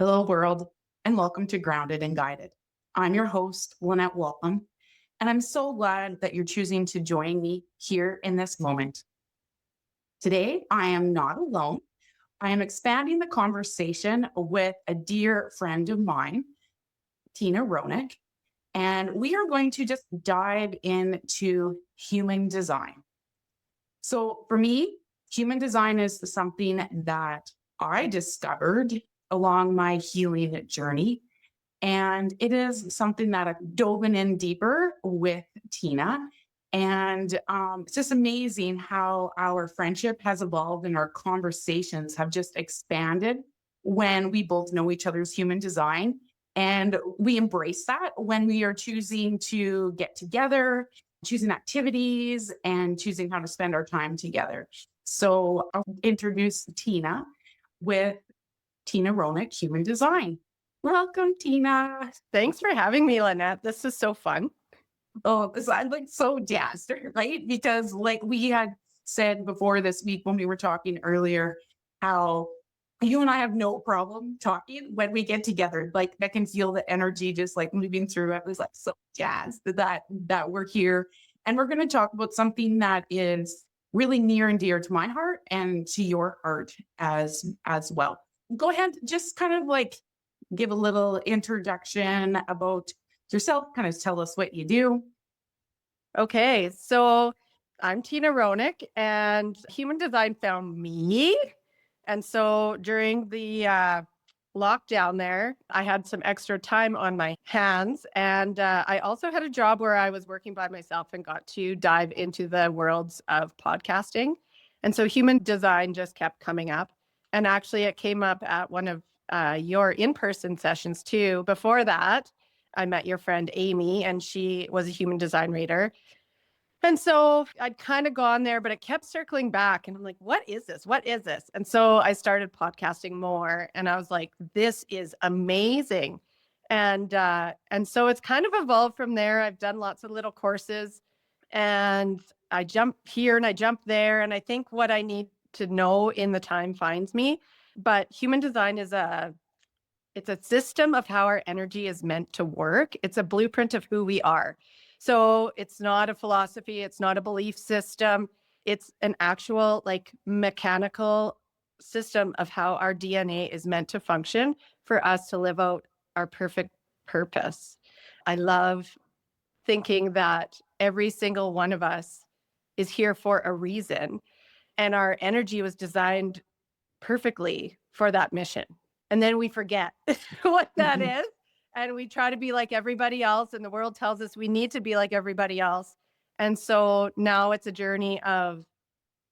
Hello, world, and welcome to Grounded and Guided. I'm your host, Lynette and I'm so glad that you're choosing to join me here in this moment. Today, I am not alone. I am expanding the conversation with a dear friend of mine, Tina Hronek, and we are going to just dive into human design. So, for me, human design is something that I discovered along my healing journey. And it is something that I've dove in deeper with Tina. And it's just amazing how our friendship has evolved and our conversations have just expanded when we both know each other's human design. And we embrace that when we are choosing to get together, choosing activities, and choosing how to spend our time together. So I'll introduce Tina with Tina Hronek, Human Design. Welcome, Tina. Thanks for having me, Lynette. This is so fun. Oh, because I'm like so jazzed, right? Because like we had said before this week when we were talking earlier, how you and I have no problem talking when we get together. Like I can feel the energy just like moving through. I was like so jazzed that we're here. And we're going to talk about something that is really near and dear to my heart and to your heart as well. Go ahead, just kind of like give a little introduction about yourself, kind of tell us what you do. Okay, so I'm Tina Hronek, and Human Design found me. And so during the lockdown there, I had some extra time on my hands. And I also had a job where I was working by myself and got to dive into the worlds of podcasting. And so Human Design just kept coming up. And actually, it came up at one of your in-person sessions too. Before that, I met your friend Amy, and she was a human design reader. And so I'd kind of gone there, but it kept circling back. And I'm like, what is this? What is this? And so I started podcasting more, and I was like, this is amazing. And so it's kind of evolved from there. I've done lots of little courses, and I jump here and I jump there. And I think what I need to know in the time finds me. But human design is it's a system of how our energy is meant to work. It's a blueprint of who we are. So it's not a philosophy, it's not a belief system. It's an actual, like, mechanical system of how our DNA is meant to function for us to live out our perfect purpose. I love thinking that every single one of us is here for a reason, and our energy was designed perfectly for that mission. And then we forget what that Mhm. is. And we try to be like everybody else. And the world tells us we need to be like everybody else. And so now it's a journey of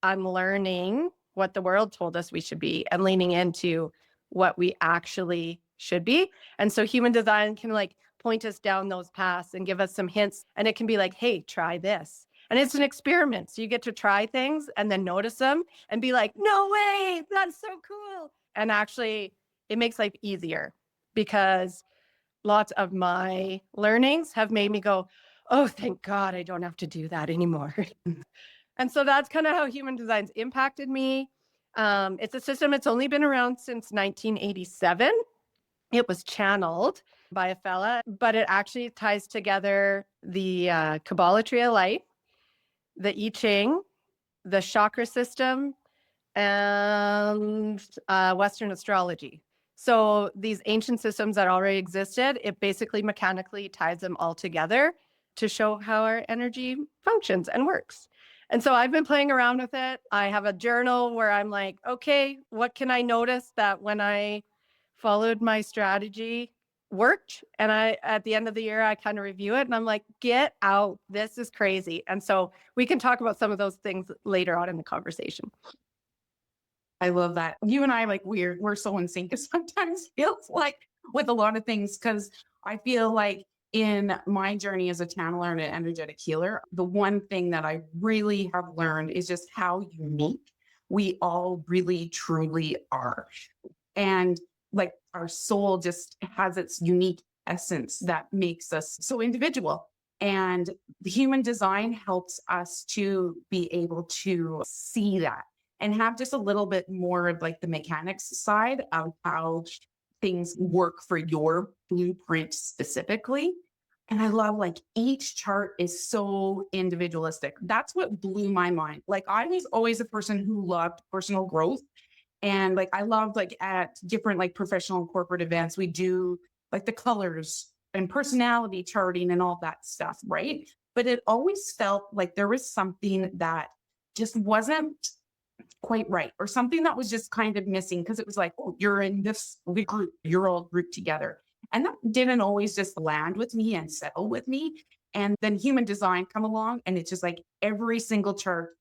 unlearning what the world told us we should be and leaning into what we actually should be. And so human design can like point us down those paths and give us some hints. And it can be like, hey, try this. And it's an experiment. So you get to try things and then notice them and be like, no way, that's so cool. And actually, it makes life easier because lots of my learnings have made me go, oh, thank God I don't have to do that anymore. And so that's kind of how human design's impacted me. It's a system that's only been around since 1987. It was channeled by a fella, but it actually ties together the Kabbalah tree of life, the I Ching, the chakra system, and Western astrology. So these ancient systems that already existed, it basically mechanically ties them all together to show how our energy functions and works. And so I've been playing around with it. I have a journal where I'm like, okay, what can I notice that when I followed my strategy worked? And I, at the end of the year, I kind of review it and I'm like, get out. This is crazy. And so we can talk about some of those things later on in the conversation. I love that. You and I like we're so in sync. It sometimes feels like with a lot of things because I feel like in my journey as a channeler and an energetic healer, the one thing that I really have learned is just how unique we all really truly are. And like our soul just has its unique essence that makes us so individual. And the human design helps us to be able to see that and have just a little bit more of like the mechanics side of how things work for your blueprint specifically. And I love like each chart is so individualistic. That's what blew my mind. Like I was always a person who loved personal growth. And like I loved like at different like professional and corporate events, we do like the colors and personality charting and all that stuff, right? But it always felt like there was something that just wasn't quite right, or something that was just kind of missing because it was like, oh, you're in this group, you're all grouped together. And that didn't always just land with me and settle with me. And then human design come along and it's just like every single chart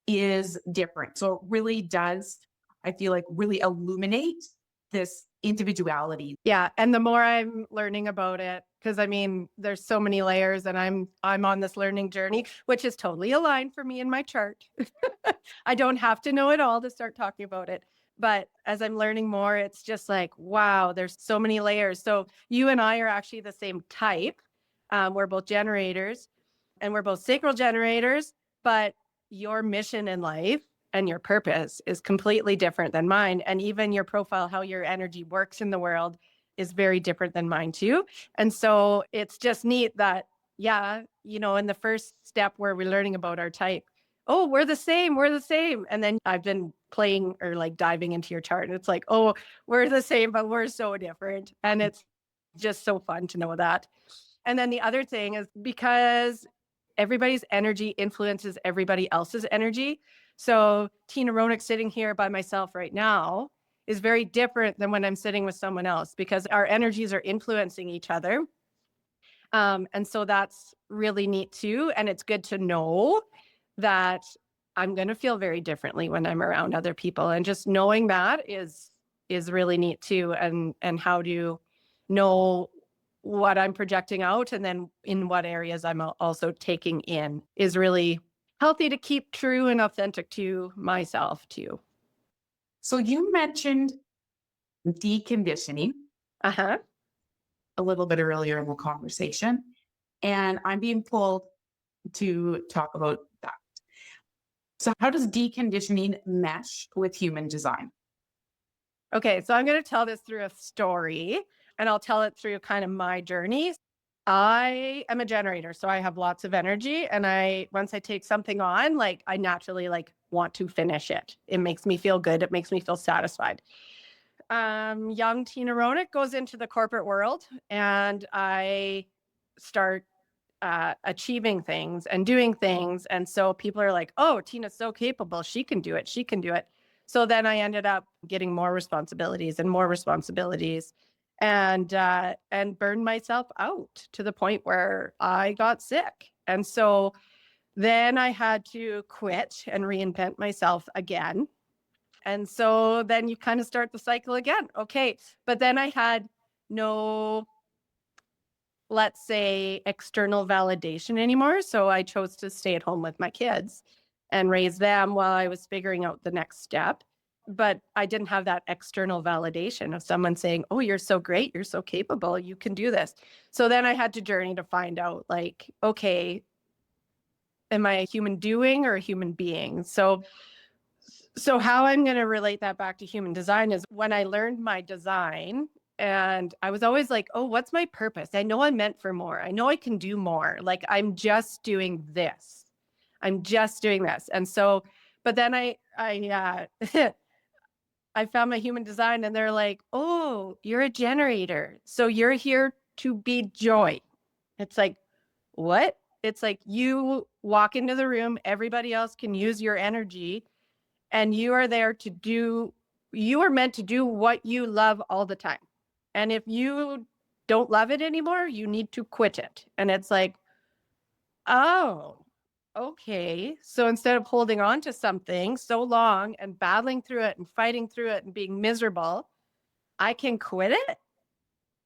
is different. So it really does, I feel like, really illuminate this individuality. Yeah, and the more I'm learning about it, because I mean, there's so many layers, and I'm on this learning journey, which is totally aligned for me in my chart. I don't have to know it all to start talking about it. But as I'm learning more, it's just like, wow, there's so many layers. So you and I are actually the same type. We're both generators and we're both sacral generators, but your mission in life and your purpose is completely different than mine. And even your profile, how your energy works in the world, is very different than mine too. And so it's just neat that, yeah, in the first step where we're learning about our type, oh, we're the same, we're the same. And then I've been playing or like diving into your chart and it's like, oh, we're the same, but we're so different. And it's just so fun to know that. And then the other thing is because everybody's energy influences everybody else's energy. So Tina Hronek sitting here by myself right now is very different than when I'm sitting with someone else because our energies are influencing each other. And so that's really neat too. And it's good to know that I'm going to feel very differently when I'm around other people. And just knowing that is really neat too. And how to know what I'm projecting out and then in what areas I'm also taking in is really healthy to keep true and authentic to myself too. So you mentioned deconditioning Uh-huh. a little bit earlier in the conversation, and I'm being pulled to talk about that. So, how does deconditioning mesh with human design? Okay, so I'm going to tell this through a story and I'll tell it through kind of my journey. I am a generator, so I have lots of energy and once I take something on, like I naturally like want to finish it. It makes me feel good, it makes me feel satisfied. Young Tina Hronek goes into the corporate world and I start achieving things and doing things. And so people are like, oh, Tina's so capable. She can do it. She can do it. So then I ended up getting more responsibilities and burned myself out to the point where I got sick. And so then I had to quit and reinvent myself again. And so then you kind of start the cycle again. Okay. But then I had no, let's say, external validation anymore. So I chose to stay at home with my kids and raise them while I was figuring out the next step. But I didn't have that external validation of someone saying, oh, you're so great. You're so capable. You can do this. So then I had to journey to find out, like, okay, am I a human doing or a human being? So how I'm going to relate that back to human design is when I learned my design and I was always like, oh, what's my purpose? I know I'm meant for more. I know I can do more. Like I'm just doing this. I'm just doing this. And so, but then I I found my human design and they're like, oh, you're a generator. So you're here to be joy. It's like, what? It's like you walk into the room, everybody else can use your energy and you are there to do, you are meant to do what you love all the time. And if you don't love it anymore, you need to quit it. And it's like, oh, okay. So instead of holding on to something so long and battling through it and fighting through it and being miserable, I can quit it.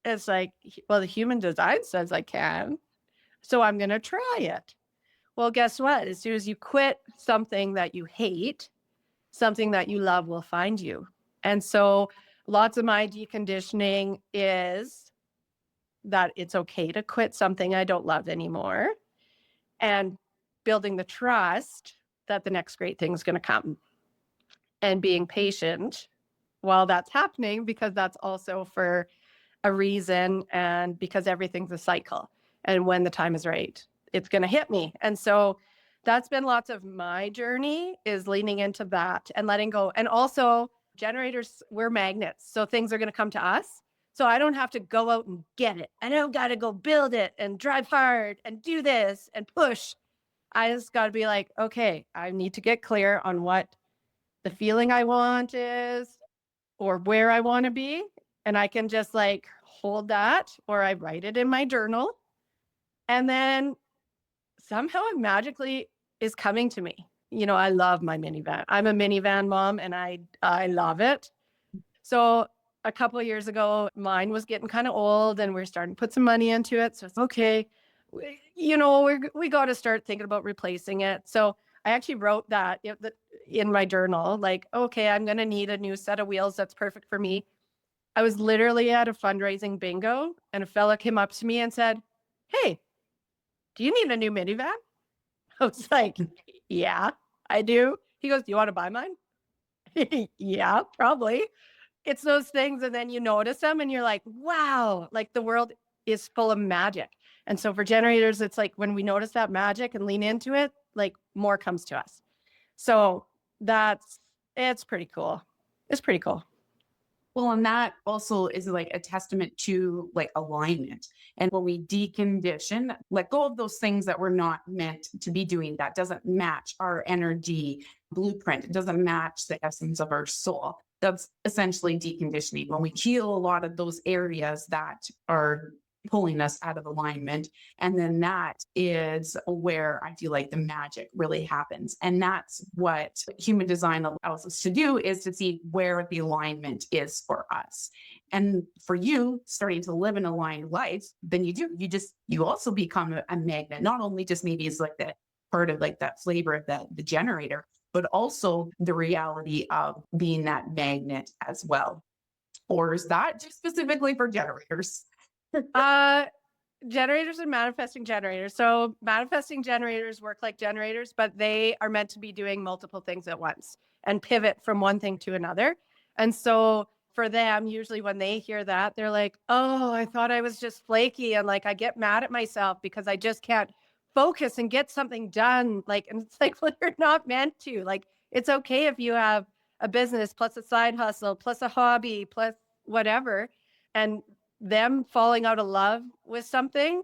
It's like, well, the human design says I can. So I'm going to try it. Well, guess what? As soon as you quit something that you hate, something that you love will find you. And so lots of my deconditioning is that it's okay to quit something I don't love anymore and building the trust that the next great thing is going to come and being patient while that's happening, because that's also for a reason and because everything's a cycle. And when the time is right, it's going to hit me. And so that's been lots of my journey, is leaning into that and letting go. And also, generators, we're magnets. So things are going to come to us. So I don't have to go out and get it. I don't got to go build it and drive hard and do this and push. I just got to be like, okay, I need to get clear on what the feeling I want is or where I want to be. And I can just like hold that, or I write it in my journal. And then somehow it magically is coming to me. I love my minivan. I'm a minivan mom, and I love it. So a couple of years ago, mine was getting kind of old, and we're starting to put some money into it. So it's okay. We got to start thinking about replacing it. So I actually wrote that in my journal, like, okay, I'm going to need a new set of wheels that's perfect for me. I was literally at a fundraising bingo, and a fella came up to me and said, "Hey, do you need a new minivan?" I was like, "Yeah, I do." He goes, "Do you want to buy mine?" Yeah, probably. It's those things, and then you notice them and you're like, wow, like the world is full of magic. And so for generators, it's like when we notice that magic and lean into it, like more comes to us. So it's pretty cool. It's pretty cool. Well, and that also is like a testament to like alignment. And when we decondition, let go of those things that we're not meant to be doing, that doesn't match our energy blueprint, it doesn't match the essence of our soul. That's essentially deconditioning. When we heal a lot of those areas that are pulling us out of alignment. And then that is where I feel like the magic really happens. And that's what human design allows us to do, is to see where the alignment is for us. And for you starting to live an aligned life, then you also become a magnet. Not only just maybe it's like the part of like that flavor of the generator, but also the reality of being that magnet as well. Or is that just specifically for generators? Uh, Generators and manifesting generators. So manifesting generators work like generators, but they are meant to be doing multiple things at once and pivot from one thing to another. And so for them, usually when they hear that, they're like, "Oh, I thought I was just flaky." And like, I get mad at myself because I just can't focus and get something done. Like, and it's like, well, you're not meant to. Like, it's okay if you have a business plus a side hustle plus a hobby plus whatever. And them falling out of love with something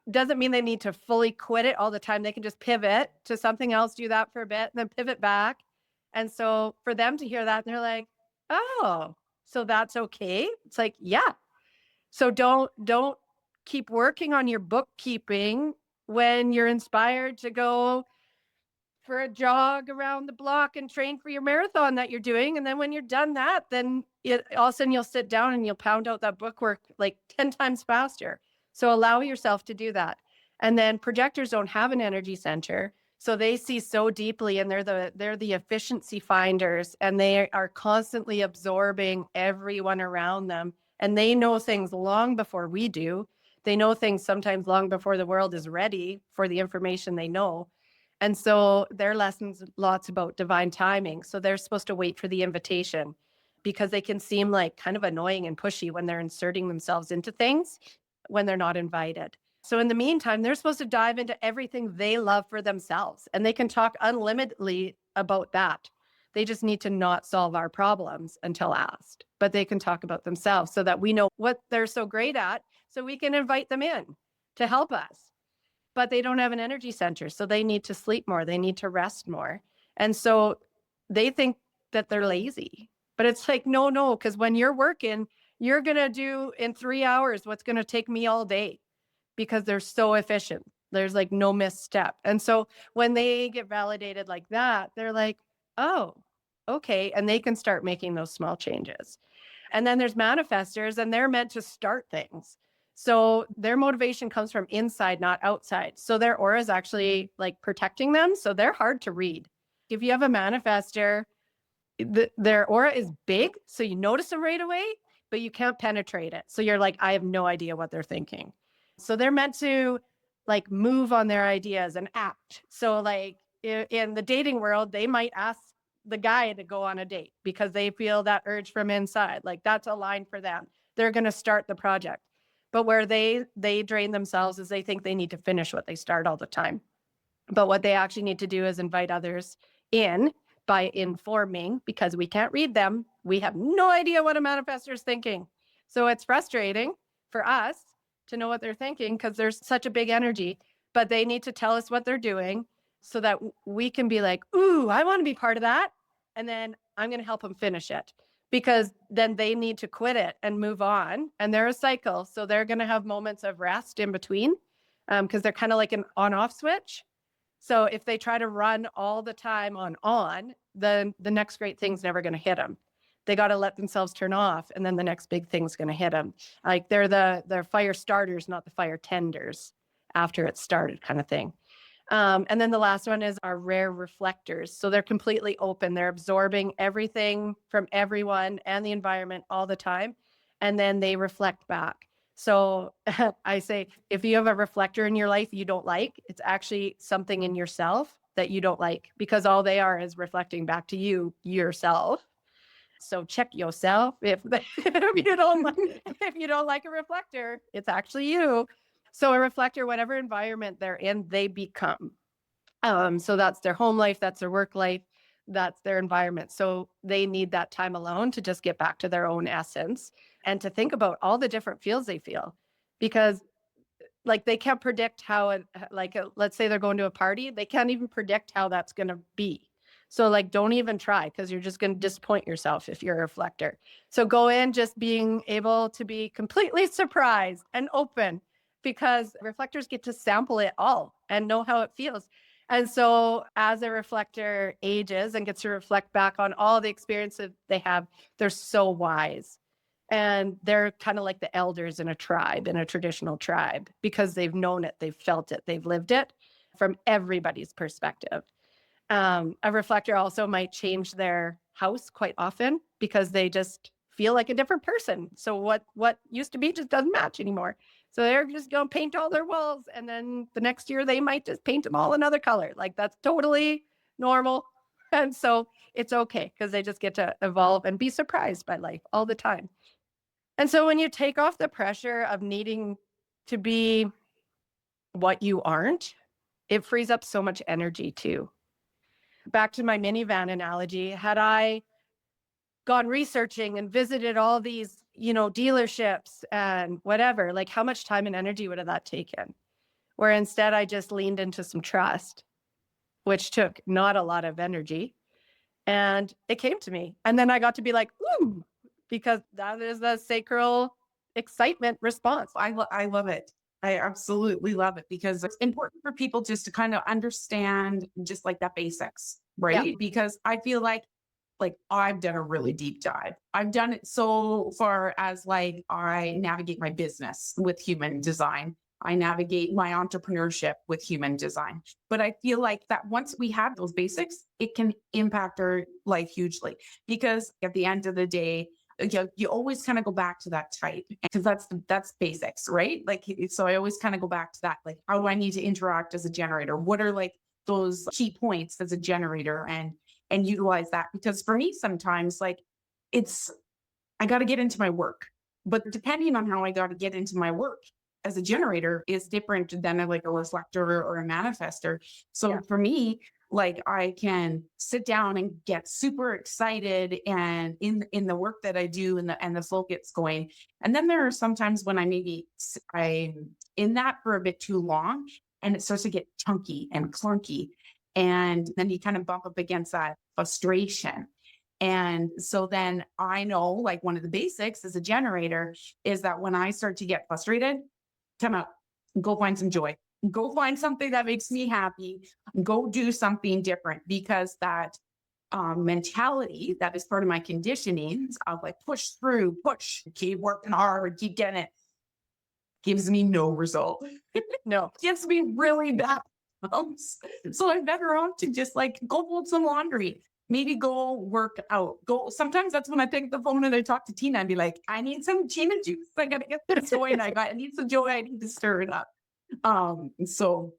doesn't mean they need to fully quit it all the time. They can just pivot to something else, do that for a bit, and then pivot back. And so for them to hear that, they're like, "Oh, so that's okay." It's like, yeah. So don't keep working on your bookkeeping when you're inspired to go for a jog around the block and train for your marathon that you're doing. And then when you're done that, then all of a sudden you'll sit down and you'll pound out that bookwork like 10 times faster. So allow yourself to do that. And then projectors don't have an energy center. So they see so deeply, and they're the efficiency finders, and they are constantly absorbing everyone around them. And they know things long before we do. They know things sometimes long before the world is ready for the information they know. And so their lessons lots about divine timing. So they're supposed to wait for the invitation, because they can seem like kind of annoying and pushy when they're inserting themselves into things when they're not invited. So in the meantime, they're supposed to dive into everything they love for themselves, and they can talk unlimitedly about that. They just need to not solve our problems until asked, but they can talk about themselves so that we know what they're so great at, so we can invite them in to help us. But they don't have an energy center, so they need to sleep more, they need to rest more. And so they think that they're lazy. But it's like, no, because when you're working, you're going to do in 3 hours what's going to take me all day, because they're so efficient. There's like no misstep. And so when they get validated like that, they're like, "Oh, okay." And they can start making those small changes. And then there's manifestors, and they're meant to start things. So their motivation comes from inside, not outside. So their aura is actually like protecting them. So they're hard to read. If you have a manifestor, their aura is big, so you notice them right away, but you can't penetrate it. So you're like, I have no idea what they're thinking. So they're meant to like move on their ideas and act. So like in the dating world, they might ask the guy to go on a date because they feel that urge from inside. Like that's a line for them. They're going to start the project. But where they drain themselves is they think they need to finish what they start all the time. But what they actually need to do is invite others in by informing, because we can't read them. We have no idea what a manifestor is thinking. So it's frustrating for us to know what they're thinking because there's such a big energy, but they need to tell us what they're doing so that we can be like, ooh, I want to be part of that. And then I'm going to help them finish it, because then they need to quit it and move on. And they're a cycle. So they're going to have moments of rest in between, because they're kind of like an on-off switch. So if they try to run all the time on, then the next great thing's never going to hit them. They got to let themselves turn off, and then the next big thing's going to hit them. Like they're fire starters, not the fire tenders after it's started, kind of thing. And then the last one is our rare reflectors. So they're completely open. They're absorbing everything from everyone and the environment all the time. And then they reflect back. So I say, if you have a reflector in your life you don't like, it's actually something in yourself that you don't like, because all they are is reflecting back to you, yourself. So check yourself. If you don't like a reflector, it's actually you. So a reflector, whatever environment they're in, they become. So that's their home life, that's their work life, that's their environment. So they need that time alone to just get back to their own essence and to think about all the different feels they feel, because like they can't predict how let's say they're going to a party, they can't even predict how that's going to be. So like, don't even try, because you're just going to disappoint yourself if you're a reflector. So go in just being able to be completely surprised and open, because reflectors get to sample it all and know how it feels. And so as a reflector ages and gets to reflect back on all the experiences they have, they're so wise. And they're kind of like the elders in a tribe, in a traditional tribe, because they've known it, they've felt it, they've lived it from everybody's perspective. A reflector also might change their house quite often because they just feel like a different person. So what used to be just doesn't match anymore. So they're just going to paint all their walls, and then the next year they might just paint them all another color. Like that's totally normal. And so it's okay, because they just get to evolve and be surprised by life all the time. And so when you take off the pressure of needing to be what you aren't, it frees up so much energy too. Back to my minivan analogy, had I gone researching and visited all these, dealerships and whatever, like how much time and energy would have that taken? Where instead I just leaned into some trust, which took not a lot of energy, and it came to me. And then I got to be like, ooh, because that is the sacral excitement response. I love it. I absolutely love it, because it's important for people just to kind of understand just like that basics, right? Yeah. Because I feel like I've done a really deep dive. I've done it so far as like I navigate my business with human design. I navigate my entrepreneurship with human design. But I feel like that once we have those basics, it can impact our life hugely, because at the end of the day, you always kind of go back to that type, because that's basics, right? Like, so I always kind of go back to that. Like, how do I need to interact as a generator? What are like those key points as a generator, and utilize that? Because for me, sometimes like I got to get into my work, but depending on how I got to get into my work as a generator is different than like a reflector or a manifester. So Yeah. for me, like I can sit down and get super excited and in the work that I do, and the flow gets going. And then there are sometimes when I'm in that for a bit too long, and it starts to get chunky and clunky. And then you kind of bump up against that frustration. And so then I know, like, one of the basics as a generator is that when I start to get frustrated, come out, go find some joy, go find something that makes me happy, go do something different, because that mentality that is part of my conditioning of like push through, push, keep working hard, keep getting it, gives me no result. No. Gives me really bad results. So I'm better off to just like go fold some laundry, maybe go work out. Sometimes that's when I pick the phone and I talk to Tina and be like, I need some Tina juice. I gotta get this joy, I need some joy. I need to stir it up. So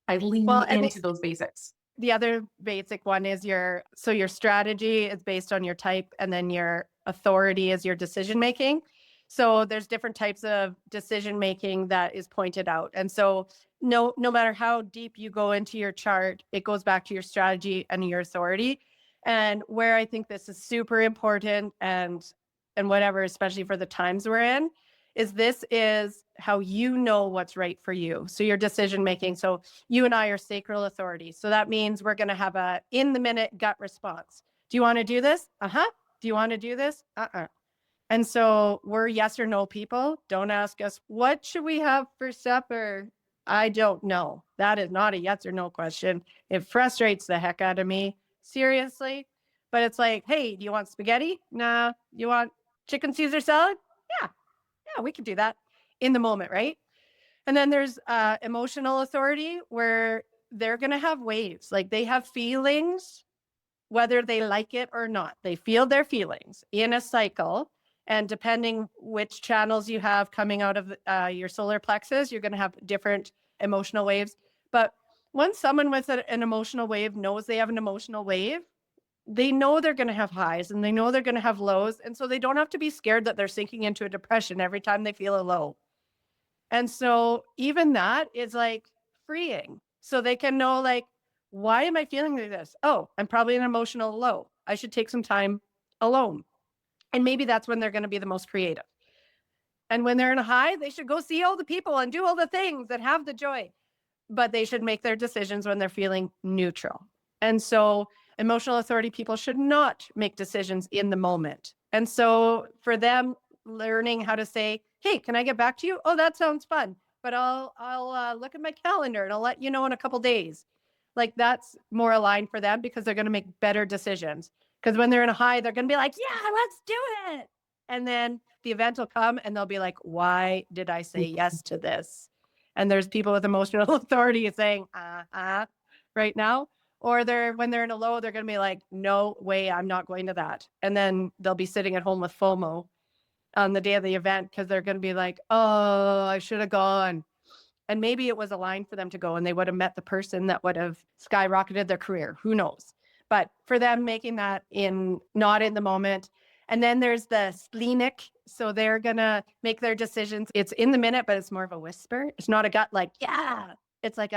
I lean into those basics. the other basic one is your strategy is based on your type, and then your authority is your decision making. So there's different types of decision making that is pointed out. And so no matter how deep you go into your chart, it goes back to your strategy and your authority. And where I think this is super important and whatever, especially for the times we're in, is this is how you know what's right for you. So your decision making. So you and I are sacral authority. So that means we're going to have a in the minute gut response. Do you want to do this? Uh-huh. Do you want to do this? Uh-uh. And so we're yes or no people. Don't ask us, what should we have for supper? I don't know. That is not a yes or no question. It frustrates the heck out of me. Seriously. But it's like, hey, do you want spaghetti? Nah. You want chicken Caesar salad? Yeah. Yeah, we could do that in the moment, right? And then there's emotional authority where they're going to have waves. Like they have feelings, whether they like it or not. They feel their feelings in a cycle. And depending which channels you have coming out of your solar plexus, you're going to have different emotional waves. But once someone with an emotional wave knows they have an emotional wave, they know they're going to have highs and they know they're going to have lows. And so they don't have to be scared that they're sinking into a depression every time they feel a low. And so even that is like freeing. So they can know, like, why am I feeling like this? Oh, I'm probably an emotional low. I should take some time alone. And maybe that's when they're going to be the most creative. And when they're in a high, they should go see all the people and do all the things and have the joy. But they should make their decisions when they're feeling neutral. And so emotional authority people should not make decisions in the moment. And so for them, learning how to say, hey, can I get back to you? Oh, that sounds fun. But I'll look at my calendar and I'll let you know in a couple days. Like that's more aligned for them because they're going to make better decisions. Because when they're in a high, they're going to be like, yeah, let's do it. And then the event will come and they'll be like, why did I say yes to this? And there's people with emotional authority saying, right now. Or when they're in a low, they're going to be like, no way, I'm not going to that. And then they'll be sitting at home with FOMO on the day of the event because they're going to be like, oh, I should have gone. And maybe it was aligned for them to go and they would have met the person that would have skyrocketed their career. Who knows? But for them, making that not in the moment. And then there's the splenic. So they're going to make their decisions. It's in the minute, but it's more of a whisper. It's not a gut like, yeah. It's like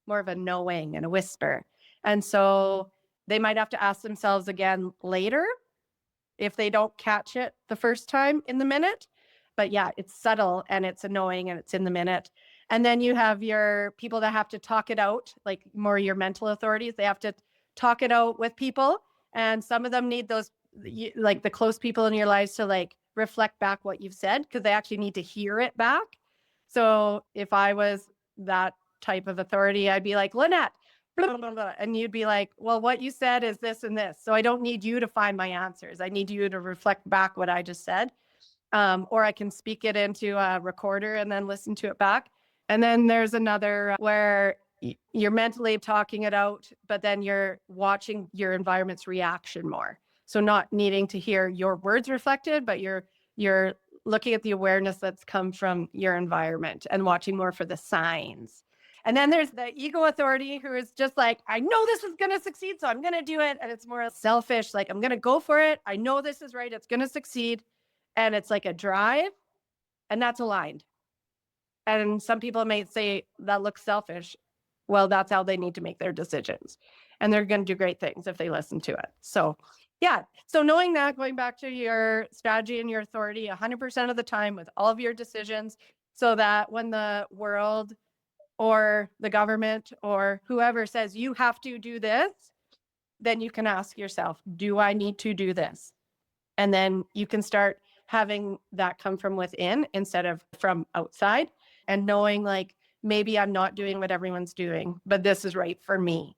more of a knowing and a whisper. And so they might have to ask themselves again later if they don't catch it the first time in the minute. But yeah, it's subtle and it's annoying and it's in the minute. And then you have your people that have to talk it out, like more your mental authorities. They have to talk it out with people. And some of them need those, like the close people in your lives to like reflect back what you've said because they actually need to hear it back. So if I was that type of authority, I'd be like, Lynette, blah, blah, blah. And you'd be like, well, what you said is this and this. So I don't need you to find my answers. I need you to reflect back what I just said. Or I can speak it into a recorder and then listen to it back. And then there's another where you're mentally talking it out, but then you're watching your environment's reaction more. So not needing to hear your words reflected, but you're looking at the awareness that's come from your environment and watching more for the signs. And then there's the ego authority who is just like, I know this is going to succeed, so I'm going to do it. And it's more selfish, like I'm going to go for it. I know this is right. It's going to succeed. And it's like a drive, and that's aligned. And some people may say that looks selfish. Well, that's how they need to make their decisions. And they're going to do great things if they listen to it. So yeah. So knowing that, going back to your strategy and your authority 100% of the time with all of your decisions, so that when the world or the government or whoever says you have to do this, then you can ask yourself, do I need to do this? And then you can start having that come from within instead of from outside, and knowing like, maybe I'm not doing what everyone's doing, but this is right for me.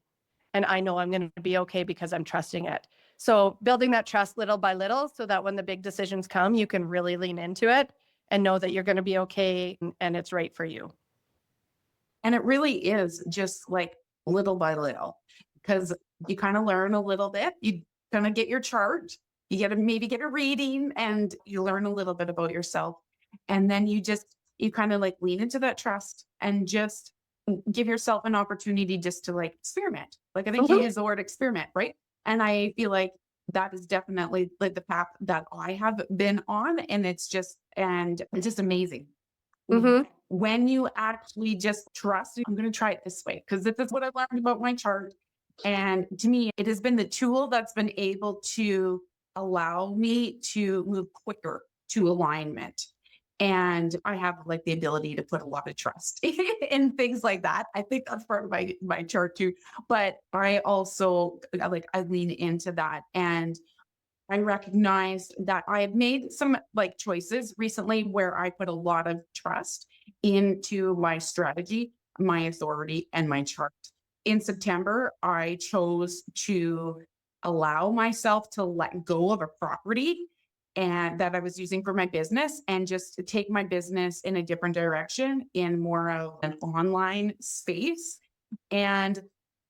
And I know I'm going to be okay because I'm trusting it. So building that trust little by little so that when the big decisions come, you can really lean into it and know that you're going to be okay and it's right for you. And it really is just like little by little, because you kind of learn a little bit. You kind of get your chart, you maybe get a reading, and you learn a little bit about yourself. And then you kind of like lean into that trust and just give yourself an opportunity just to like experiment. Like I think you Mhm. use the word experiment, right? And I feel like that is definitely like the path that I have been on. And it's just amazing. Mhm. When you actually just trust, I'm going to try it this way because this is what I learned about my chart. And to me, it has been the tool that's been able to allow me to move quicker to alignment. And I have like the ability to put a lot of trust in things like that. I think that's part of my chart too. But I also like I lean into that. And I recognized that I had made some like choices recently where I put a lot of trust into my strategy, my authority, and my chart. In September, I chose to allow myself to let go of a property and that I was using for my business and just to take my business in a different direction in more of an online space. And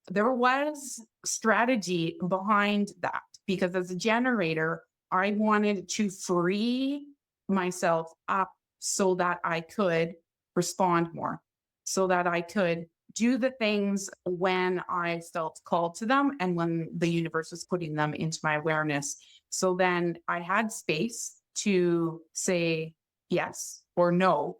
there was strategy behind that because as a generator, I wanted to free myself up so that I could respond more, so that I could do the things when I felt called to them and when the universe was putting them into my awareness. So then I had space to say yes or no,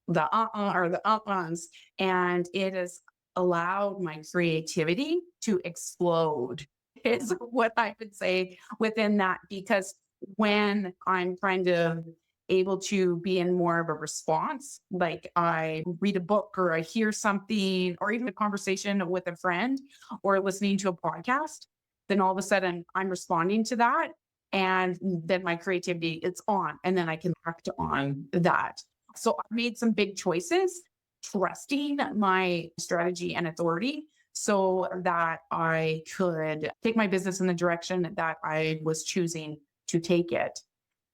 the or the uhs. And it has allowed my creativity to explode, is what I would say within that. Because when I'm kind of able to be in more of a response, like I read a book or I hear something, or even a conversation with a friend or listening to a podcast, then all of a sudden I'm responding to that. And then my creativity it's on, and then I can act on that. So I made some big choices, trusting my strategy and authority so that I could take my business in the direction that I was choosing to take it.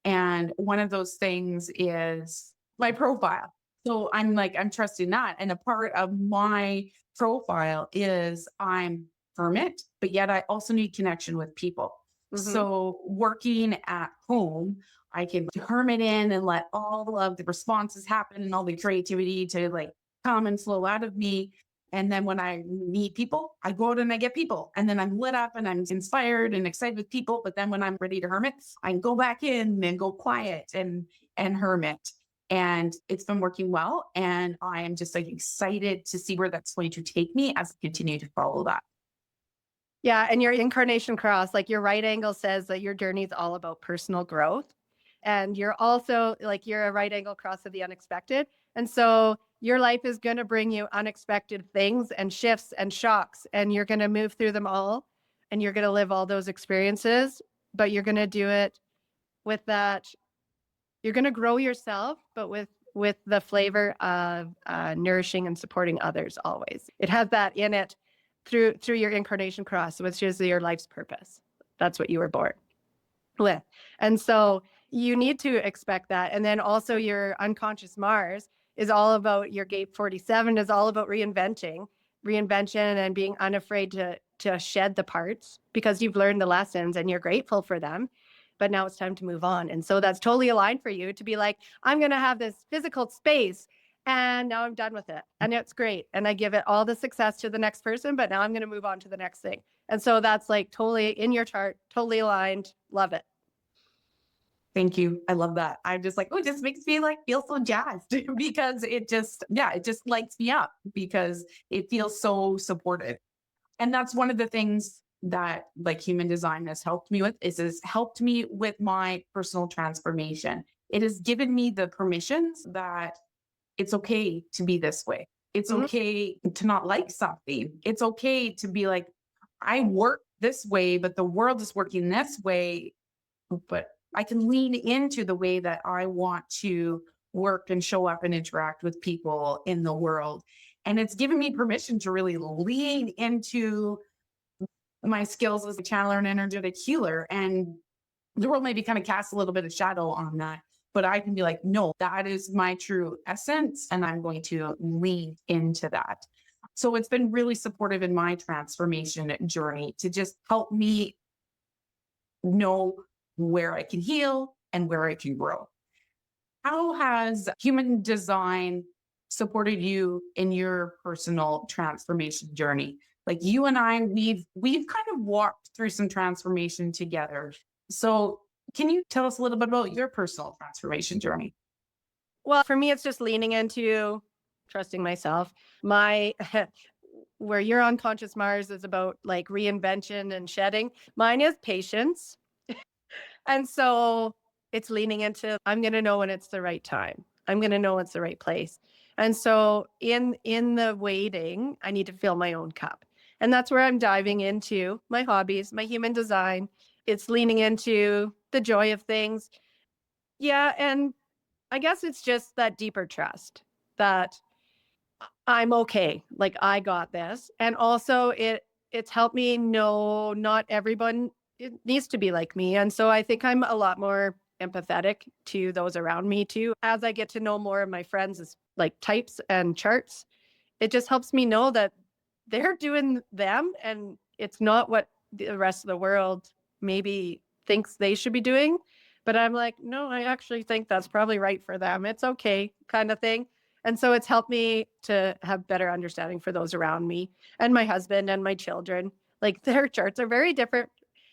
And one of those things is my profile. So I'm trusting that. And a part of my profile is I'm hermit, but yet I also need connection with people. Mhm. So working at home, I can hermit in and let all of the responses happen and all the creativity to like come and flow out of me. And then when I meet people, I go out and I get people. And then I'm lit up and I'm inspired and excited with people. But then when I'm ready to hermit, I can go back in and go quiet and hermit. And it's been working well. And I am just like excited to see where that's going to take me as I continue to follow that. Yeah, and your incarnation cross, like your right angle says that your journey is all about personal growth. And you're also like you're a right angle cross of the unexpected. And so your life is going to bring you unexpected things and shifts and shocks, and you're going to move through them all and you're going to live all those experiences, but you're going to do it with that. You're going to grow yourself, but with the flavor of nourishing and supporting others always. It has that in it through your incarnation cross, which is your life's purpose. That's what you were born with. And so you need to expect that. And then also your unconscious Mars is all about your gate 47 is all about reinvention and being unafraid to shed the parts because you've learned the lessons and you're grateful for them. But now it's time to move on. And so that's totally aligned for you to be like, I'm going to have this physical space and now I'm done with it. And it's great. And I give it all the success to the next person, but now I'm going to move on to the next thing. And so that's like totally in your chart, totally aligned. Love it. Thank you. I love that. I'm just like, oh, it just makes me like feel so jazzed because it just lights me up because it feels so supported. And that's one of the things that like human design has helped me with is helped me with my personal transformation. It has given me the permissions that it's okay to be this way. It's Mhm. okay to not like something. It's okay to be like, I work this way, but the world is working this way. But I can lean into the way that I want to work and show up and interact with people in the world. And it's given me permission to really lean into my skills as a channeler and energetic healer. And the world maybe kind of casts a little bit of shadow on that. But I can be like, no, that is my true essence. And I'm going to lean into that. So it's been really supportive in my transformation journey to just help me know where I can heal and where I can grow. How has human design supported you in your personal transformation journey? Like you and I, we've kind of walked through some transformation together. So can you tell us a little bit about your personal transformation journey? Well, for me, it's just leaning into trusting myself. My where your unconscious Mars is about like reinvention and shedding, mine is patience. And so it's leaning into I'm going to know when it's the right time. I'm going to know it's the right place. And so in the waiting, I need to fill my own cup. And that's where I'm diving into my hobbies, my human design. It's leaning into the joy of things. Yeah, and I guess it's just that deeper trust that I'm okay. Like I got this. And also it's helped me know not everyone it needs to be like me. And so I think I'm a lot more empathetic to those around me too. As I get to know more of my friends as like types and charts, it just helps me know that they're doing them and it's not what the rest of the world maybe thinks they should be doing. But I'm like, no, I actually think that's probably right for them. It's okay, kind of thing. And so it's helped me to have better understanding for those around me and my husband and my children. Like their charts are very different.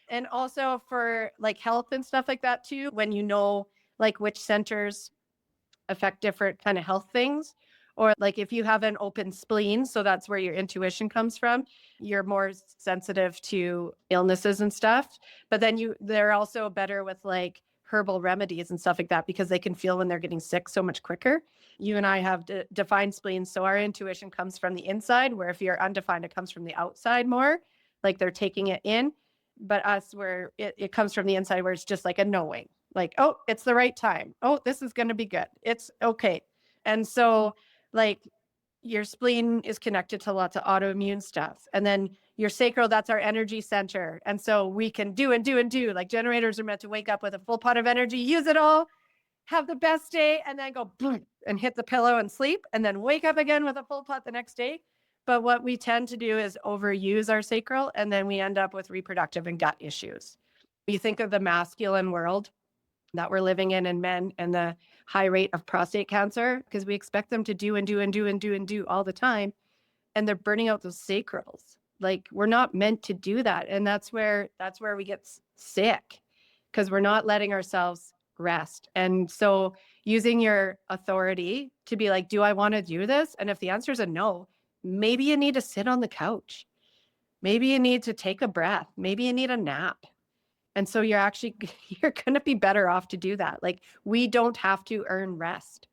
And also for like health and stuff like that too, when you know like which centers affect different kind of health things. Or like if you have an open spleen, so that's where your intuition comes from, you're more sensitive to illnesses and stuff. But then they're also better with like herbal remedies and stuff like that because they can feel when they're getting sick so much quicker. You and I have defined spleens, so our intuition comes from the inside, where if you're undefined, it comes from the outside more, like they're taking it in. But us, where it comes from the inside, where it's just like a knowing like, oh, it's the right time. Oh, this is going to be good. It's okay. And so, like, your spleen is connected to lots of autoimmune stuff. And then your sacral, that's our energy center. And so we can do and do and do. Like, generators are meant to wake up with a full pot of energy, use it all, have the best day, and then go boom and hit the pillow and sleep, and then wake up again with a full pot the next day. But what we tend to do is overuse our sacral, and then we end up with reproductive and gut issues. You think of the masculine world that we're living in and men and the high rate of prostate cancer because we expect them to do and do and do and do and do all the time. And they're burning out those sacrals. Like we're not meant to do that. And that's where we get sick because we're not letting ourselves rest. And so using your authority to be like, do I want to do this? And if the answer is a no, maybe you need to sit on the couch. Maybe you need to take a breath. Maybe you need a nap. And so you're going to be better off to do that. Like we don't have to earn rest.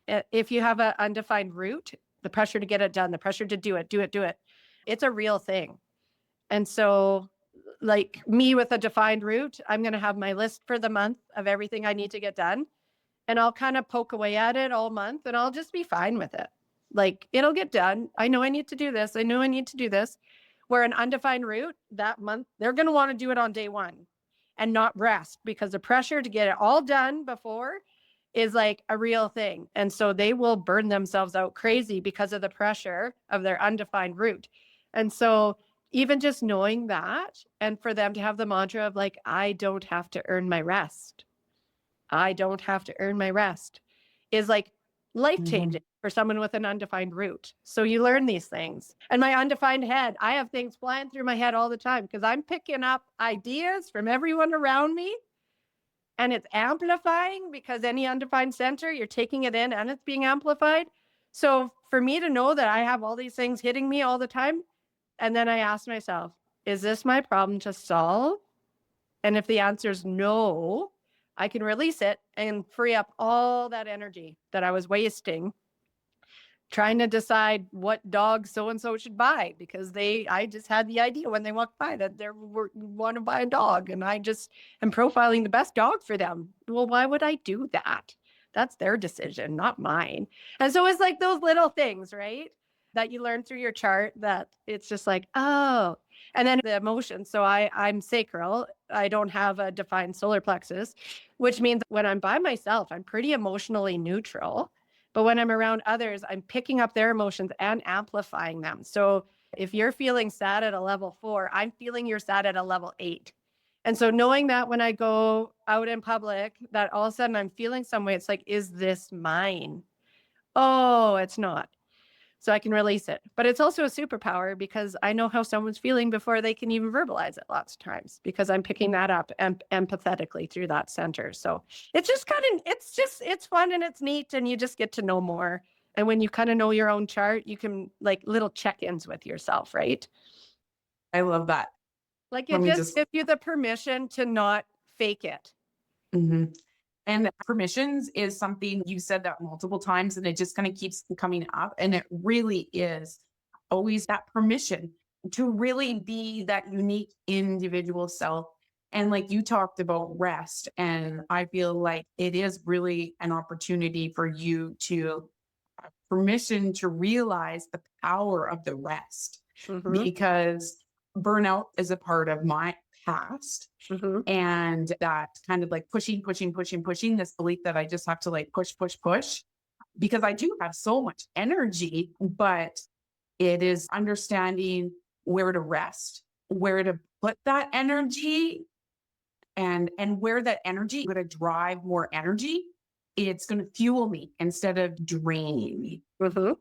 If you have an undefined route, the pressure to get it done, the pressure to do it, it's a real thing. And so like me with a defined route, I'm going to have my list for the month of everything I need to get done. And I'll kind of poke away at it all month and I'll just be fine with it. Like it'll get done. I know I need to do this. I know I need to do this. Where an undefined route that month, they're going to want to do it on day one and not rest because the pressure to get it all done before is like a real thing. And so they will burn themselves out crazy because of the pressure of their undefined route. And so even just knowing that and for them to have the mantra of like, I don't have to earn my rest. I don't have to earn my rest is like life changing for someone with an undefined route. So you learn these things. And my undefined head, I have things flying through my head all the time because I'm picking up ideas from everyone around me and it's amplifying because any undefined center, you're taking it in and it's being amplified. So for me to know that I have all these things hitting me all the time, and then I ask myself, is this my problem to solve? And if the answer is no, I can release it and free up all that energy that I was wasting trying to decide what dog so and so should buy because I just had the idea when they walked by that they want to buy a dog and I just am profiling the best dog for them. Well, why would I do that? That's their decision, not mine. And so it's like those little things, right? That you learn through your chart that it's just like, oh, and then the emotions. So I'm sacral. I don't have a defined solar plexus, which means when I'm by myself, I'm pretty emotionally neutral. But when I'm around others, I'm picking up their emotions and amplifying them. So if you're feeling sad at a level 4, I'm feeling you're sad at a level 8. And so knowing that when I go out in public, that all of a sudden I'm feeling some way, it's like, is this mine? Oh, it's not. So I can release it. But it's also a superpower because I know how someone's feeling before they can even verbalize it lots of times because I'm picking that up empathetically through that center. So it's just it's fun and it's neat and you just get to know more. And when you kind of know your own chart, you can like little check-ins with yourself, right? I love that. Like Let it me just just gives you the permission to not fake it. Mhm. And permissions is something you said that multiple times and it just kind of keeps coming up. And it really is always that permission to really be that unique individual self. And like you talked about rest, and I feel like it is really an opportunity for you to permission to realize the power of the rest Mm-hmm. because burnout is a part of my past Mm-hmm. and that kind of like pushing, this belief that I just have to like push, because I do have so much energy, but it is understanding where to rest, where to put that energy and where that energy going to drive more energy. It's going to fuel me instead of draining me. Mm-hmm.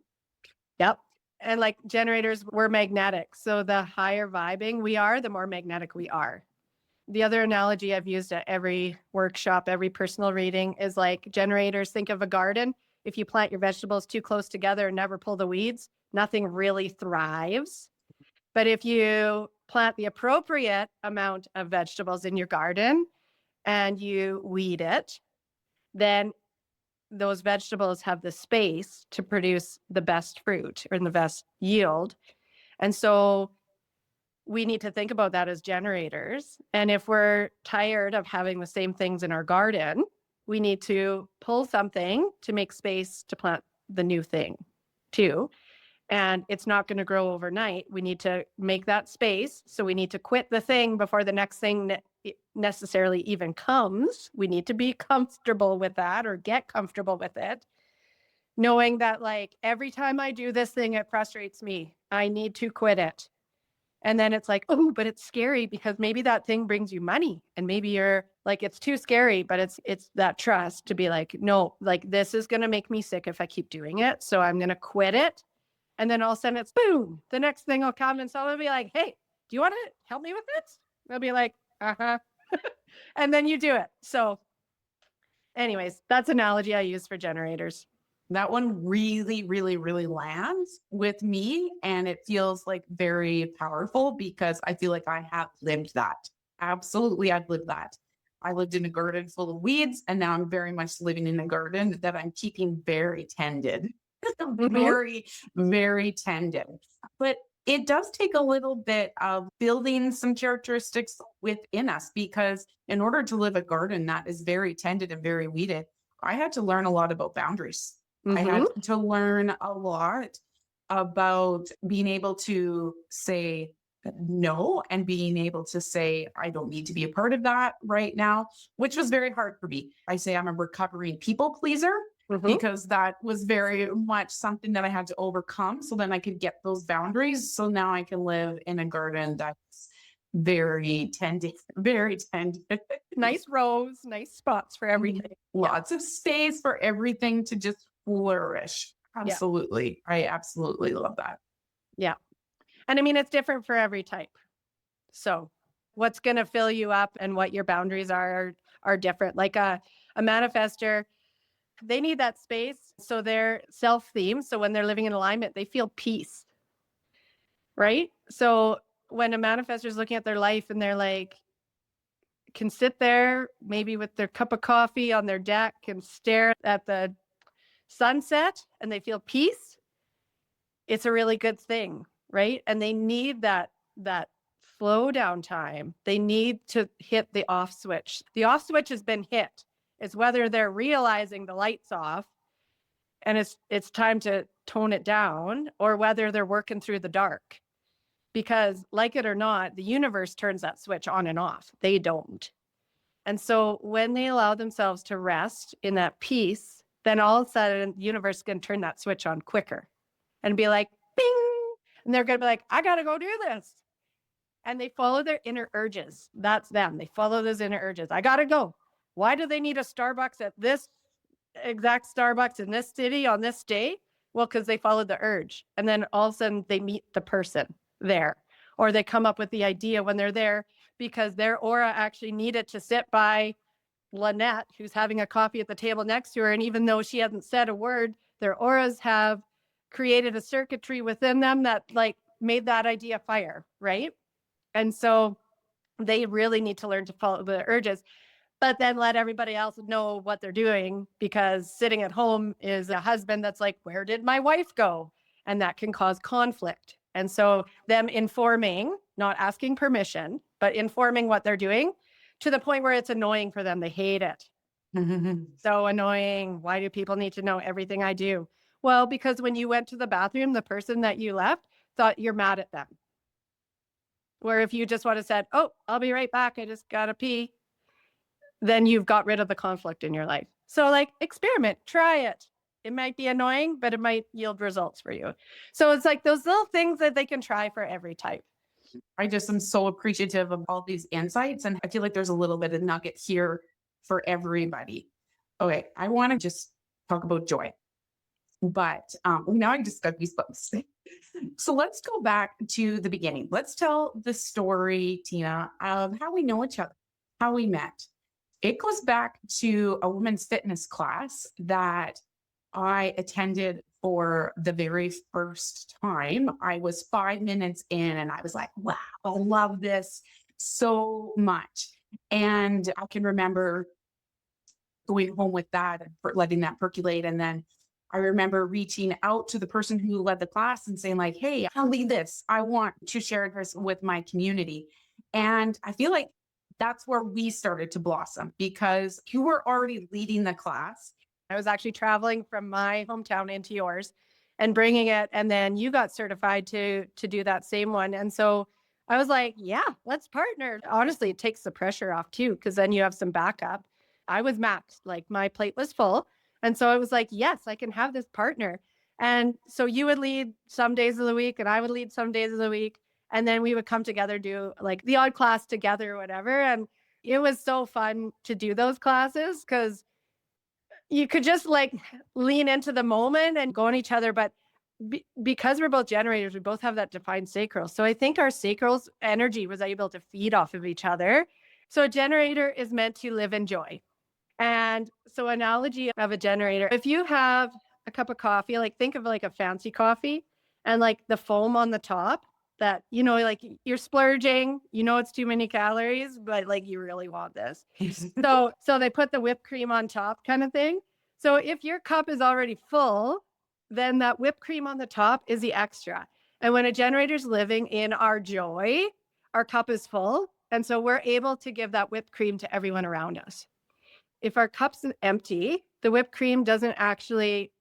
Yep. And like generators, we're magnetic. So the higher vibing we are, the more magnetic we are. The other analogy I've used at every workshop, every personal reading is like generators. Think of a garden. If you plant your vegetables too close together and never pull the weeds, nothing really thrives. But if you plant the appropriate amount of vegetables in your garden and you weed it, then those vegetables have the space to produce the best fruit or the best yield. And so we need to think about that as generators. And if we're tired of having the same things in our garden, we need to pull something to make space to plant the new thing too. And it's not going to grow overnight. We need to make that space. So we need to quit the thing before the next thing necessarily even comes. We need to be comfortable with that or get comfortable with it, knowing that like every time I do this thing, it frustrates me. I need to quit it. And then it's like, oh, but it's scary because maybe that thing brings you money and maybe you're like, it's too scary, but it's that trust to be like, no, like this is going to make me sick if I keep doing it. So I'm going to quit it. And then all of a sudden it's boom, the next thing will come and someone will be like, hey, do you want to help me with this? They'll be like, uh-huh. And then you do it. So anyways, that's analogy I use for generators. That one really lands with me. And it feels like very powerful because I feel like I have lived that. Absolutely, I've lived that. I lived in a garden full of weeds, and now I'm very much living in a garden that I'm keeping very tended. Mm-hmm. Very tended. But it does take a little bit of building some characteristics within us because in order to live a garden that is very tended and very weeded, I had to learn a lot about boundaries. I Mm-hmm. had to learn a lot about being able to say no and being able to say, I don't need to be a part of that right now, which was very hard for me. I say I'm a recovering people pleaser Mm-hmm. because that was very much something that I had to overcome so then I could get those boundaries. So now I can live in a garden that's very tended, very tended. Nice rows, nice spots for everything. Yeah. Lots of space for everything to just flourish. Yeah. Absolutely. I absolutely love that. Yeah. And I mean, it's different for every type. So what's going to fill you up and what your boundaries are different. Like a manifester, they need that space. So they're self-themed. So when they're living in alignment, they feel peace, right? So when a manifester is looking at their life and they're like, can sit there maybe with their cup of coffee on their deck and stare at the sunset and they feel peace, it's a really good thing, right? And they need that slow down time. They need to hit the off switch. The off switch has been hit. It's whether they're realizing the light's off and it's time to tone it down or whether they're working through the dark. Because like it or not, the universe turns that switch on and off. They don't. And so when they allow themselves to rest in that peace, then all of a sudden the universe can turn that switch on quicker and be like, bing. And they're going to be like, I got to go do this. And they follow their inner urges. That's them. They follow those inner urges. I got to go. Why do they need a Starbucks at this exact Starbucks in this city on this day? Well, because they followed the urge. And then all of a sudden they meet the person there, or they come up with the idea when they're there because their aura actually needed to sit by Lynette, who's having a coffee at the table next to her. And even though she hasn't said a word, their auras have created a circuitry within them that like made that idea fire, right? And so they really need to learn to follow the urges, but then let everybody else know what they're doing, because sitting at home is a husband that's like, where did my wife go? And that can cause conflict. And so them informing, not asking permission, but informing what they're doing to the point where it's annoying for them. They hate it. So annoying. Why do people need to know everything I do? Well, because when you went to the bathroom, the person that you left thought you're mad at them. Where if you just would have said, oh, I'll be right back, I just gotta pee, then you've got rid of the conflict in your life. So like experiment, try it. It might be annoying, but it might yield results for you. So it's like those little things that they can try for every type. I just am so appreciative of all these insights. And I feel like there's a little bit of nugget here for everybody. Okay. I want to just talk about joy, but now I just got goosebumps. So let's go back to the beginning. Let's tell the story, Tina, of how we know each other, how we met. It goes back to a women's fitness class that I attended for the very first time. I was 5 minutes in and I was like, wow, I love this so much. And I can remember going home with that and letting that percolate. And then I remember reaching out to the person who led the class and saying, like, hey, I'll lead this. I want to share this with my community. And I feel like that's where we started to blossom, because you were already leading the class. I was actually traveling from my hometown into yours and bringing it. And then you got certified to do that same one. And so I was like, yeah, let's partner. Honestly, it takes the pressure off too, because then you have some backup. I was maxed, like my plate was full. And so I was like, yes, I can have this partner. And so you would lead some days of the week and I would lead some days of the week. And then we would come together, do like the odd class together or whatever. And it was so fun to do those classes because you could just like lean into the moment and go on each other. But because we're both generators, we both have that defined sacral. So I think our sacral's energy was able to feed off of each other. So a generator is meant to live in joy. And so analogy of a generator, if you have a cup of coffee, like think of like a fancy coffee and like the foam on the top that, like you're splurging, it's too many calories, but like you really want this. So they put the whipped cream on top kind of thing. So if your cup is already full, then that whipped cream on the top is the extra. And when a generator's living in our joy, our cup is full. And so we're able to give that whipped cream to everyone around us. If our cup's empty, the whipped cream doesn't actually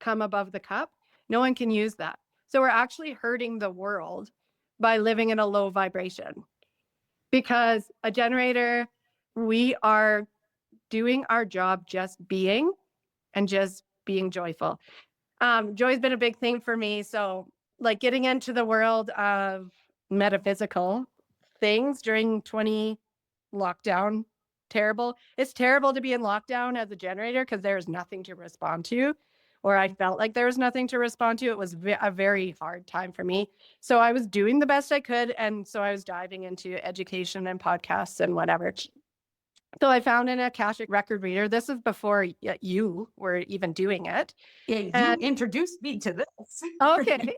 come above the cup. No one can use that. So we're actually hurting the world by living in a low vibration. Because a generator, we are doing our job just being and just being joyful. Joy's been a big thing for me. So like getting into the world of metaphysical things during 20 lockdown, terrible. It's terrible to be in lockdown as a generator because there's nothing to respond to, or I felt like there was nothing to respond to. It was a very hard time for me. So I was doing the best I could. And so I was diving into education and podcasts and whatever. So I found an Akashic record reader. This is before you were even doing it. Yeah, you introduced me to this. Okay.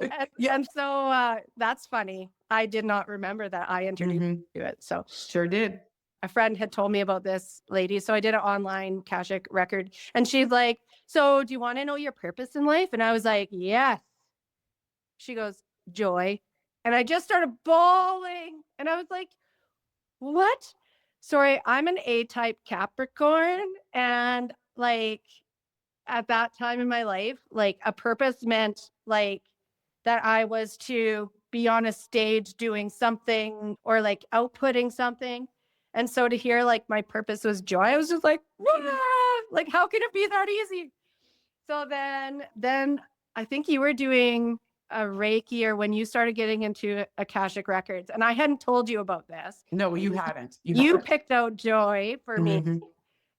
And so that's funny. I did not remember that I introduced you to it. So sure did. A friend had told me about this lady. So I did an online Akashic record. And she's like, so do you want to know your purpose in life? And I was like, yes. She goes, joy. And I just started bawling. And I was like, what? Sorry, I'm an A-type Capricorn. And like at that time in my life, like a purpose meant like that I was to be on a stage doing something or like outputting something. And so to hear like my purpose was joy, I was just like, like, how can it be that easy? So then I think you were doing a Reiki or when you started getting into Akashic records, and I hadn't told you about this. No, you hadn't. You picked out joy for me.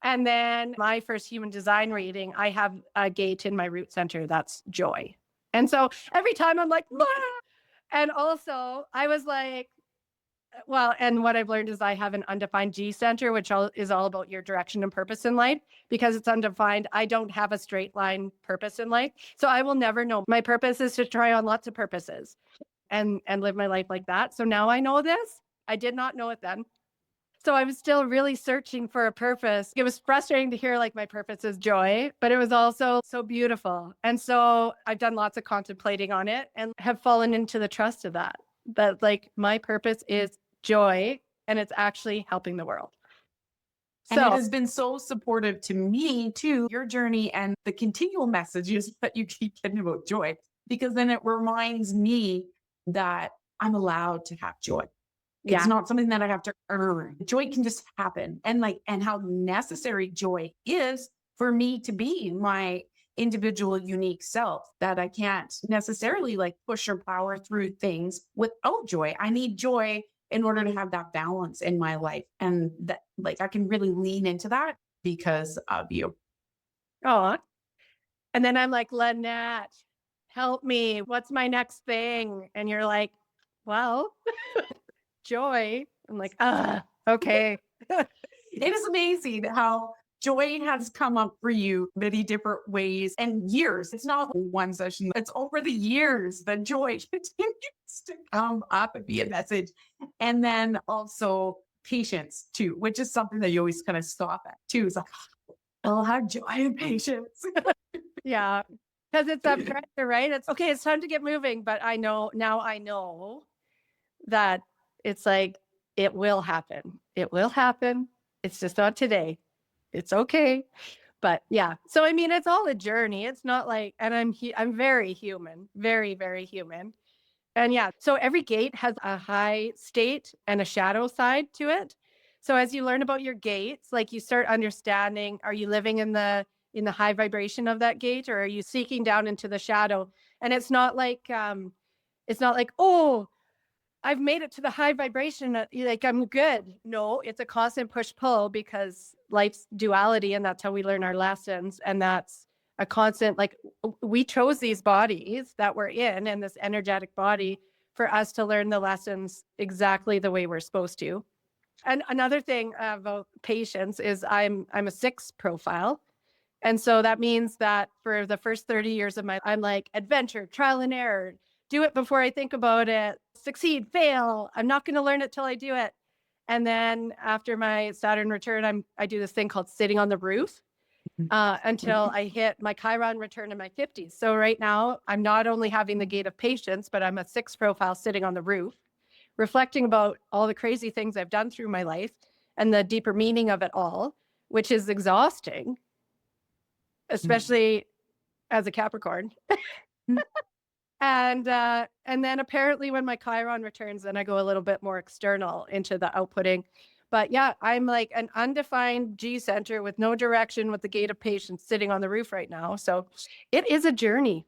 And then my first human design reading, I have a gate in my root center that's joy. And so every time I'm like, "Ah!" And also I was like, well, and what I've learned is I have an undefined G center, which is all about your direction and purpose in life. Because it's undefined, I don't have a straight line purpose in life. So I will never know. My purpose is to try on lots of purposes and live my life like that. So now I know this. I did not know it then. So I was still really searching for a purpose. It was frustrating to hear like my purpose is joy, but it was also so beautiful. And so I've done lots of contemplating on it and have fallen into the trust of that like my purpose is joy and it's actually helping the world. And it So has been so supportive to me too, your journey and the continual messages that you keep getting about joy, because then it reminds me that I'm allowed to have joy. It's yeah, not something that I have to earn. Joy can just happen. And how necessary joy is for me to be my individual unique self, that I can't necessarily like push or power through things without joy. I need joy in order to have that balance in my life. And that like I can really lean into that because of you. oh, and then I'm like, Lynette, help me. What's my next thing? And you're like, well, joy. I'm like, okay. It is amazing how joy has come up for you many different ways and years. It's not one session, it's over the years that joy continues to come up and be a message. And then also patience too, which is something that you always kind of stop at too. It's like, I'll have joy and patience. Yeah. Because it's that pressure, right? It's okay, it's time to get moving. But I know that it's like, it will happen. It will happen. It's just not today. It's okay. But yeah. So I mean, it's all a journey. It's not like, and I'm very human, very, very human. And yeah, so every gate has a high state and a shadow side to it. So as you learn about your gates, like you start understanding, are you living in the high vibration of that gate, or are you seeking down into the shadow? And it's not like, oh, I've made it to the high vibration, like I'm good. No, it's a constant push pull because life's duality, and that's how we learn our lessons. And that's a constant, like we chose these bodies that we're in and this energetic body for us to learn the lessons exactly the way we're supposed to. And another thing about patience is I'm a 6 profile. And so that means that for the first 30 years of my, I'm like adventure, trial and error, do it before I think about it, succeed, fail. I'm not going to learn it till I do it. And then after my Saturn return, I do this thing called sitting on the roof until I hit my Chiron return in my 50s. So right now, I'm not only having the gate of patience, but I'm a 6 profile sitting on the roof, reflecting about all the crazy things I've done through my life and the deeper meaning of it all, which is exhausting, especially as a Capricorn. And then apparently when my Chiron returns, then I go a little bit more external into the outputting. But yeah, I'm like an undefined G center with no direction with the gate of patience sitting on the roof right now. So it is a journey.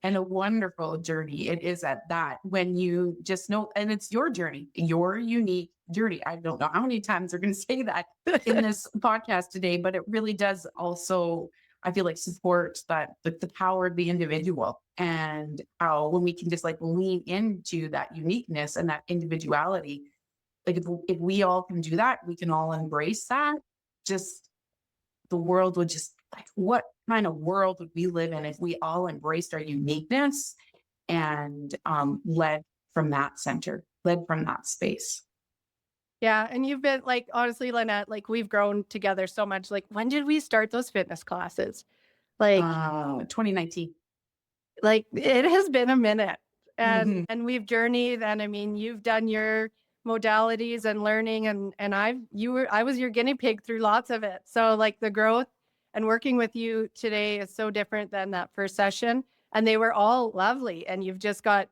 And a wonderful journey. It is at that when you just know, and it's your journey, your unique journey. I don't know how many times we're going to say that in this podcast today, but it really does also, I feel like, support that the power of the individual, and how when we can just like lean into that uniqueness and that individuality, like if we all can do that, we can all embrace that. Just the world would just like, what kind of world would we live in if we all embraced our uniqueness and led from that center, led from that space? Yeah. And you've been like, honestly, Lynette, like we've grown together so much. Like, when did we start those fitness classes? Like, 2019. like it has been a minute, and Mhm. and we've journeyed. And I mean, you've done your modalities and learning, and I was your guinea pig through lots of it. So like the growth and working with you today is so different than that first session, and they were all lovely, and you've just got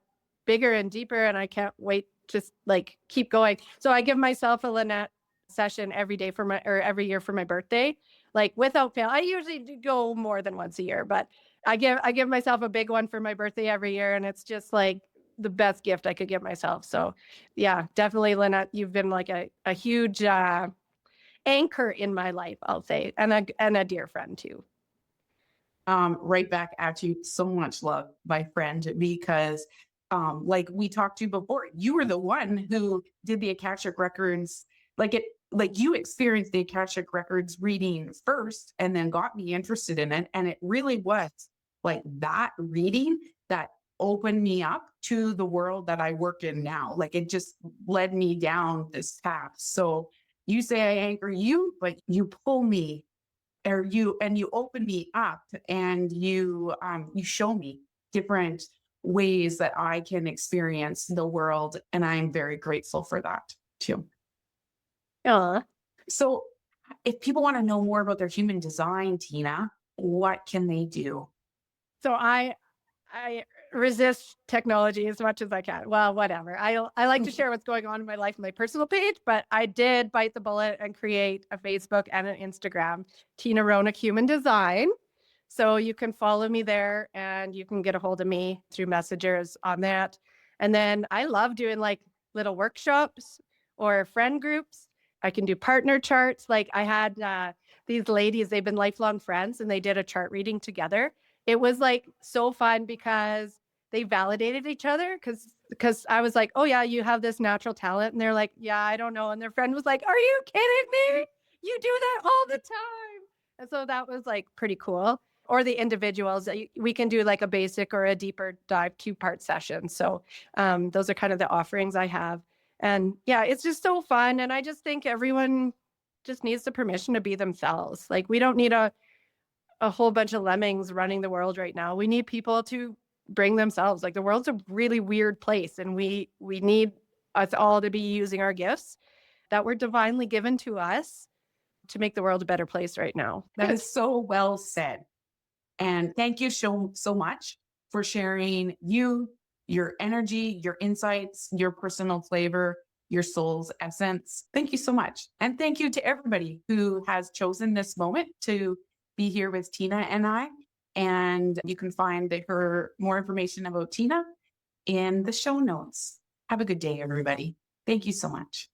bigger and deeper, and I can't wait to like keep going. So I give myself a Lynette session every day or every year for my birthday, like without fail. I usually do go more than once a year, but I give myself a big one for my birthday every year, and it's just like the best gift I could give myself. So yeah, definitely, Lynette, you've been like a huge anchor in my life, I'll say, and a dear friend too. Right back at you. So much love, my friend, because like we talked to before, you were the one who did the Akashic Records, like you experienced the Akashic Records reading first and then got me interested in it. And it really was like that reading that opened me up to the world that I work in now. Like it just led me down this path. So you say I anchor you, but you pull me, or you open me up, and you show me different ways that I can experience the world, and I'm very grateful for that too. Aw. So if people want to know more about their human design, Tina, what can they do? So I resist technology as much as I can. Well, whatever. I like to share what's going on in my life on my personal page, but I did bite the bullet and create a Facebook and an Instagram, Tina Hronek Human Design. So you can follow me there and you can get a hold of me through messengers on that. And then I love doing like little workshops or friend groups. I can do partner charts. Like I had these ladies, they've been lifelong friends and they did a chart reading together. It was like so fun because they validated each other because I was like, "Oh yeah, you have this natural talent." And they're like, "Yeah, I don't know." And their friend was like, "Are you kidding me? You do that all the time." And so that was like pretty cool. Or the individuals, we can do like a basic or a deeper dive 2-part session. So those are kind of the offerings I have. And yeah, it's just so fun. And I just think everyone just needs the permission to be themselves. Like we don't need a whole bunch of lemmings running the world right now. We need people to bring themselves. Like the world's a really weird place, and we need us all to be using our gifts that were divinely given to us to make the world a better place right now. That is so well said. And thank you so much for sharing your energy, your insights, your personal flavor, your soul's essence. Thank you so much. And thank you to everybody who has chosen this moment to be here with Tina and I. And you can find her more information about Tina in the show notes. Have a good day, everybody. Thank you so much.